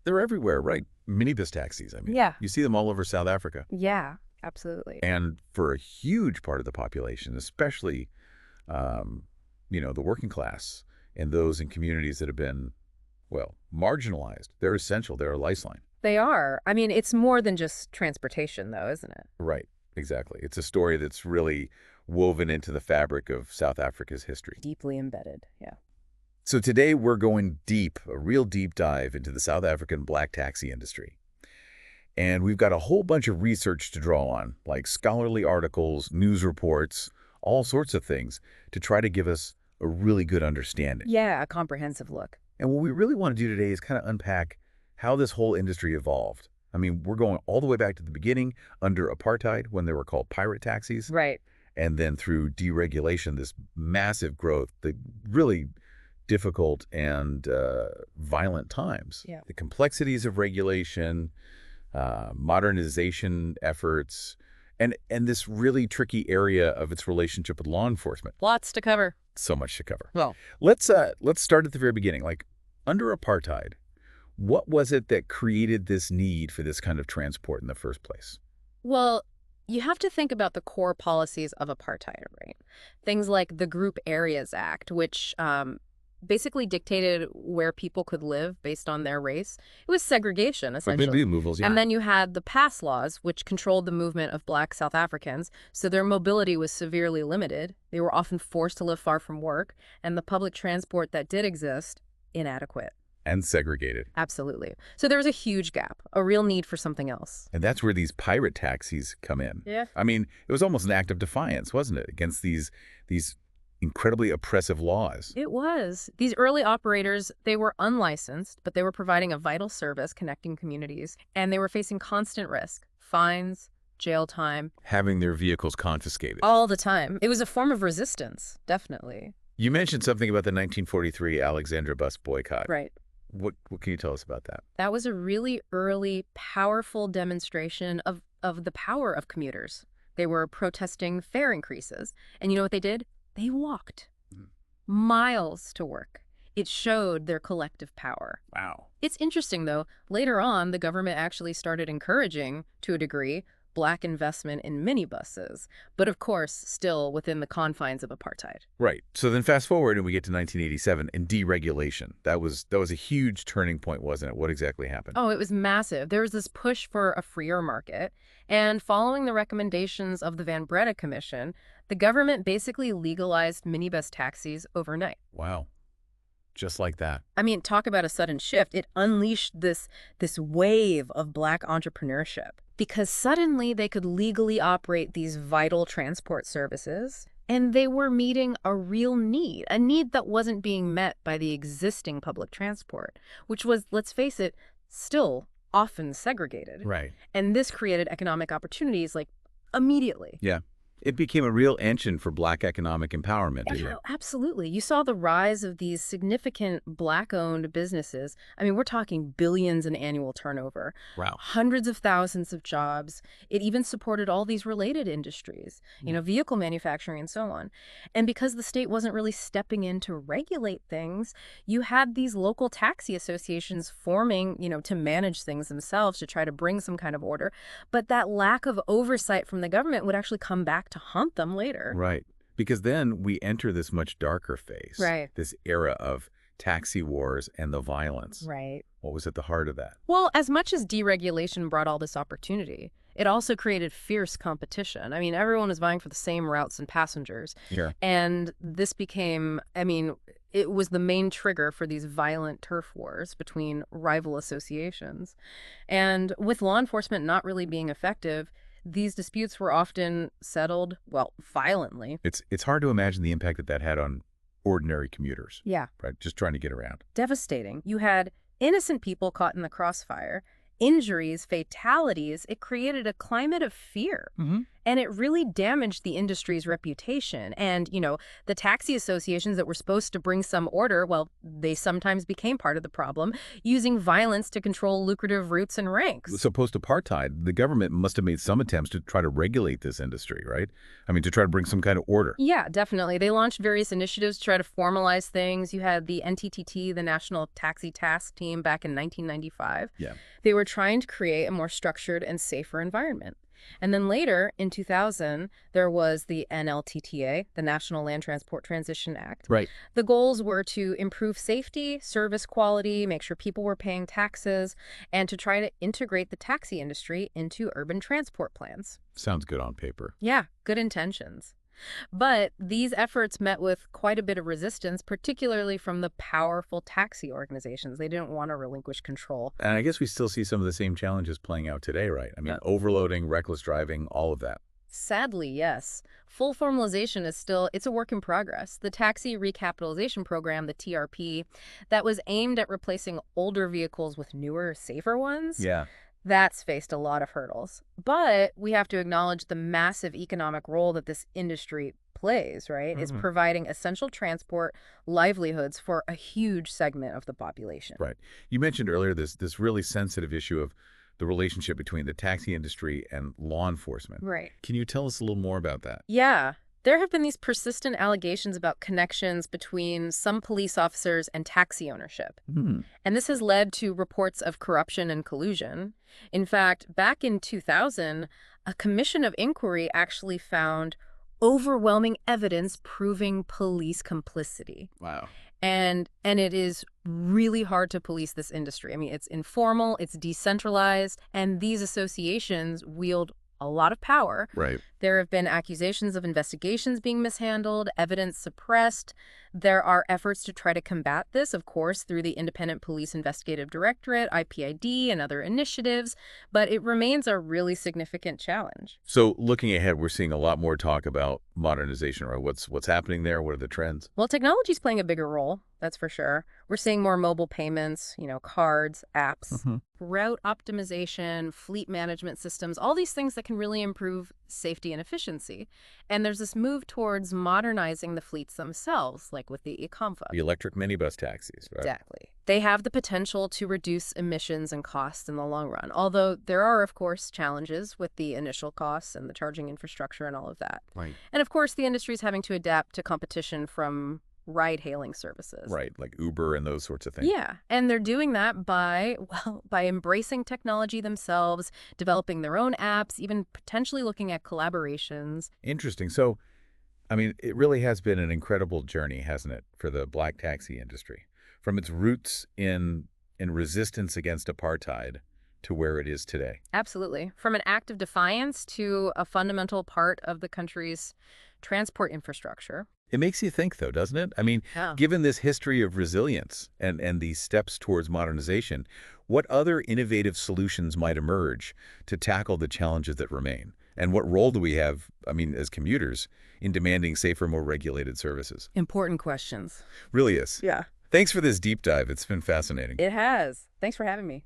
They're everywhere, right? Minibus taxis, I mean. Yeah. You see them all over South Africa. Yeah, absolutely. And for a huge part of the population, especially, um, the working class and those in communities that have been, well, marginalized, they're essential. They're a lifeline. They are. I mean, it's more than just transportation, though, isn't it? Right, exactly. It's a story that's really woven into the fabric of South Africa's history. Deeply embedded, yeah. So today we're going deep, a real deep dive into the South African black taxi industry. And we've got a whole bunch of research to draw on, like scholarly articles, news reports, all sorts of things to try to give us a really good understanding. Yeah, a comprehensive look. And what we really want to do today is kind of unpack how this whole industry evolved. I mean, we're going all the way back to the beginning under apartheid when they were called pirate taxis, Right. and then through deregulation, this massive growth, the really difficult and violent times. Yeah. The complexities of regulation, modernization efforts, and this really tricky area of its relationship with law enforcement. Lots to cover. So much to cover. Well, Let's start at the very beginning. Like, under apartheid, what was it that created this need for this kind of transport in the first place? well, you have to think about the core policies of apartheid, right? Things like the Group Areas Act, which basically dictated where people could live based on their race. It was segregation, essentially. Removals, yeah. And then you had the pass laws, which controlled the movement of black South Africans, so their mobility was severely limited. They were often forced to live far from work, and the public transport that did exist, inadequate. And segregated. Absolutely. So there was a huge gap, a real need for something else. And that's where these pirate taxis come in. Yeah. I mean, it was almost an act of defiance, wasn't it, against these incredibly oppressive laws? It was. These early operators, they were unlicensed, but they were providing a vital service connecting communities, and they were facing constant risk, fines, jail time, Having their vehicles confiscated. all the time. It was a form of resistance, definitely. You mentioned something about the 1943 Alexandra bus boycott. Right. What can you tell us about that? That was a really early, powerful demonstration of the power of commuters. They were protesting fare increases. And you know what they did? They walked miles to work. It showed their collective power. Wow. It's interesting, though. Later on, the government actually started encouraging, to a degree, black investment in minibuses. But of course, still within the confines of apartheid. Right. So then fast forward and we get to 1987 and deregulation. That was a huge turning point, wasn't it? What exactly happened? Oh, it was massive. There was this push for a freer market. And following the recommendations of the Van Breda Commission, the government basically legalized minibus taxis overnight. Wow. Just like that. I mean, talk about a sudden shift. It unleashed this wave of black entrepreneurship because suddenly they could legally operate these vital transport services, and they were meeting a real need, a need that wasn't being met by the existing public transport, which was, let's face it, still often segregated. Right. And this created economic opportunities like immediately. Yeah. It became a real engine for black economic empowerment. Yeah, absolutely. You saw the rise of these significant black-owned businesses. I mean, we're talking billions in annual turnover, Wow. hundreds of thousands of jobs. It even supported all these related industries, vehicle manufacturing and so on. And because the state wasn't really stepping in to regulate things, you had these local taxi associations forming, to manage things themselves, to try to bring some kind of order. But that lack of oversight from the government would actually come back to haunt them later. Right. Because then we enter this much darker phase. Right. This era of taxi wars and the violence. Right. What was at the heart of that? Well, as much as deregulation brought all this opportunity, it also created fierce competition. I mean, everyone was vying for the same routes and passengers. Yeah. And this became, it was the main trigger for these violent turf wars between rival associations. And with law enforcement not really being effective, these disputes were often settled, well, violently. It's hard to imagine the impact that had on ordinary commuters. Yeah. Right. Just trying to get around. Devastating. You had innocent people caught in the crossfire, injuries, fatalities. It created a climate of fear. Mm-hmm. And it really damaged the industry's reputation. And, the taxi associations that were supposed to bring some order, well, they sometimes became part of the problem, using violence to control lucrative routes and ranks. So post-apartheid, the government must have made some attempts to try to regulate this industry, right? I mean, to try to bring some kind of order. Yeah, definitely. They launched various initiatives to try to formalize things. You had the NTTT, the National Taxi Task Team, back in 1995. Yeah. They were trying to create a more structured and safer environment. And then later, in 2000, there was the NLTTA, the National Land Transport Transition Act. Right. The goals were to improve safety, service quality, make sure people were paying taxes, and to try to integrate the taxi industry into urban transport plans. Sounds good on paper. Yeah, good intentions. But these efforts met with quite a bit of resistance, particularly from the powerful taxi organizations. They didn't want to relinquish control. And I guess we still see some of the same challenges playing out today, right? I mean, overloading, reckless driving, all of that. Sadly, yes. Full formalization is it's a work in progress. The Taxi Recapitalization Program, the TRP, that was aimed at replacing older vehicles with newer, safer ones. Yeah. That's faced a lot of hurdles. But we have to acknowledge the massive economic role that this industry plays, right? It's providing essential transport livelihoods for a huge segment of the population. Right. You mentioned earlier this really sensitive issue of the relationship between the taxi industry and law enforcement. Right. Can you tell us a little more about that? Yeah. There have been these persistent allegations about connections between some police officers and taxi ownership. And this has led to reports of corruption and collusion. In fact, back in 2000, a commission of inquiry actually found overwhelming evidence proving police complicity. Wow. And it is really hard to police this industry. I mean, it's informal, it's decentralized, and these associations wield a lot of power. Right. There have been accusations of investigations being mishandled, evidence suppressed. There are efforts to try to combat this, of course, through the Independent Police Investigative Directorate, IPID, and other initiatives, but it remains a really significant challenge. So looking ahead, we're seeing a lot more talk about modernization, right? What's happening there? What are the trends? Well, technology's playing a bigger role, that's for sure. We're seeing more mobile payments, cards, apps, route optimization, fleet management systems, all these things that can really improve safety and efficiency. And there's this move towards modernizing the fleets themselves, like with the eComfa. The electric minibus taxis, right? Exactly. They have the potential to reduce emissions and costs in the long run, although there are, of course, challenges with the initial costs and the charging infrastructure and all of that. Right. And, of course, the industry is having to adapt to competition from ride-hailing services. Right, like Uber and those sorts of things. Yeah, and they're doing that by embracing technology themselves, developing their own apps, even potentially looking at collaborations. Interesting. So, I mean, it really has been an incredible journey, hasn't it, for the black taxi industry? From its roots in resistance against apartheid to where it is today. Absolutely. From an act of defiance to a fundamental part of the country's transport infrastructure. It makes you think, though, doesn't it? I mean, given this history of resilience and these steps towards modernization, what other innovative solutions might emerge to tackle the challenges that remain? And what role do we have, I mean, as commuters, in demanding safer, more regulated services? Important questions. Really is. Yeah. Thanks for this deep dive. It's been fascinating. It has. Thanks for having me.